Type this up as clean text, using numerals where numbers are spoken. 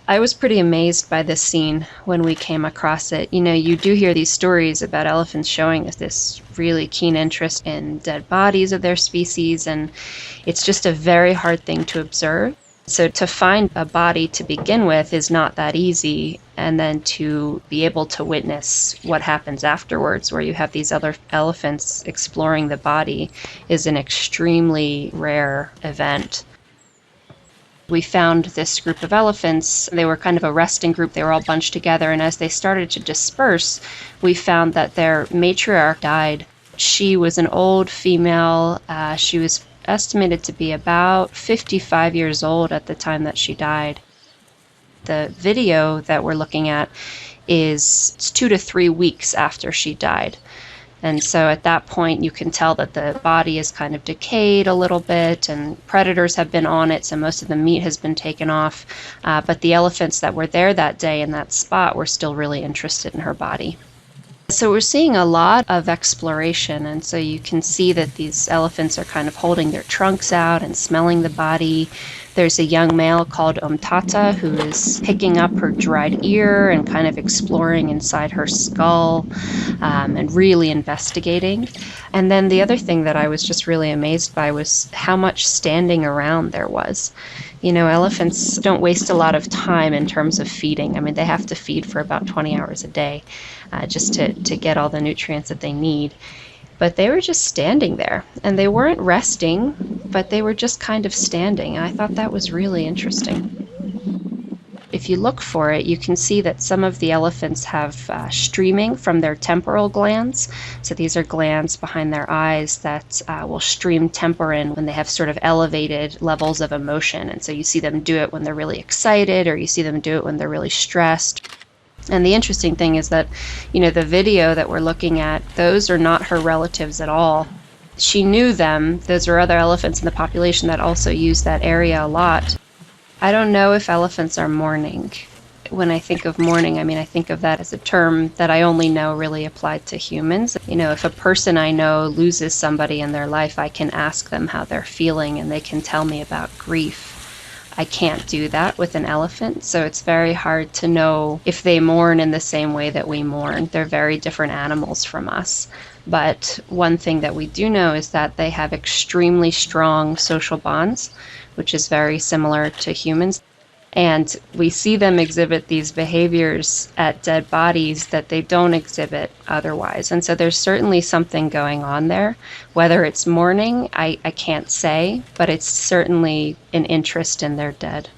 I was pretty amazed by this scene when we came across it. You know, you do hear these stories about elephants showing us this really keen interest in dead bodies of their species, and it's just a very hard thing to observe. So to find a body to begin with is not that easy, and then to be able to witness what happens afterwards, where you have these other elephants exploring the body, is an extremely rare event. We found this group of elephants. They were kind of a resting group. They were all bunched together, and as they started to disperse, we found that their matriarch died. She was an old female. She was estimated to be about 55 years old at the time that she died. The video that we're looking at is 2 to 3 weeks after she died. And so at that point, you can tell that the body is kind of decayed a little bit, and predators have been on it, so most of the meat has been taken off. But the elephants that were there that day in that spot were still really interested in her body. So we're seeing a lot of exploration, and so you can see that these elephants are kind of holding their trunks out and smelling the body. There's a young male called Omtata who is picking up her dried ear and kind of exploring inside her skull and really investigating. And then the other thing that I was just really amazed by was how much standing around there was. You know, elephants don't waste a lot of time in terms of feeding. I mean, they have to feed for about 20 hours a day just to get all the nutrients that they need. But they were just standing there, and they weren't resting, but they were just kind of standing. I thought that was really interesting. If you look for it, you can see that some of the elephants have streaming from their temporal glands. So these are glands behind their eyes that will stream temporin when they have sort of elevated levels of emotion. And so you see them do it when they're really excited, or you see them do it when they're really stressed. And the interesting thing is that, you know, the video that we're looking at, those are not her relatives at all. She knew them. Those are other elephants in the population that also use that area a lot. I don't know if elephants are mourning. When I think of mourning, I mean, I think of that as a term that I only know really applied to humans. You know, if a person I know loses somebody in their life, I can ask them how they're feeling and they can tell me about grief. I can't do that with an elephant, so it's very hard to know if they mourn in the same way that we mourn. They're very different animals from us. But one thing that we do know is that they have extremely strong social bonds, which is very similar to humans. And we see them exhibit these behaviors at dead bodies that they don't exhibit otherwise. And so there's certainly something going on there. Whether it's mourning, I can't say, but it's certainly an interest in their dead.